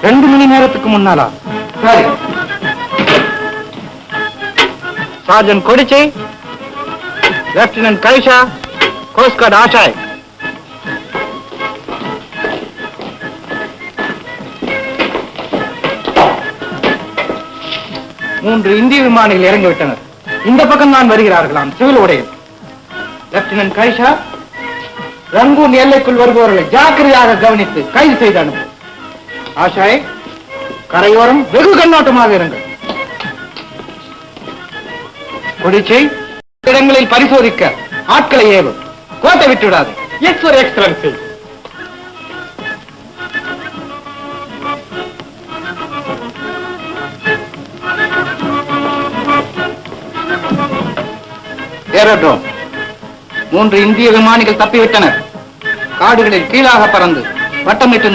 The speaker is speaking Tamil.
2 மணி நேரத்துக்கு முன்னாலா? சரி. சார்ஜன் கொடிச்சி, லெப்டினன்ட் கைஷா, கோஸ்ட் கார்டு ஆஷாய். மூன்று இந்திய விமானிகள் இறங்கிவிட்டனர். இந்த பக்கம் தான் வருகிறார்களாம், சிவில் உடையில். லெப்டினன்ட் கைஷா, ரங்கூன் எல்லைக்குள் வருபவர்களை ஜாக்கிரதையாக கவனித்து கைது செய்து அனுப்பு. ஆஷாய், கரையோரம் வெகு கண்ணோட்டமாக இருங்கள். கொடிச்சை, இடங்களில் பரிசோதிக்க ஆட்களை ஏவும். கோட்டை விட்டுவிடாது. எஸ் ஒரு எக்ஸலன்சி. ஏரோட்ரோம். 3 இந்திய விமானிகள் தப்பிவிட்டனர். காடுகளில் கீழாக பறந்து வட்டமிட்டு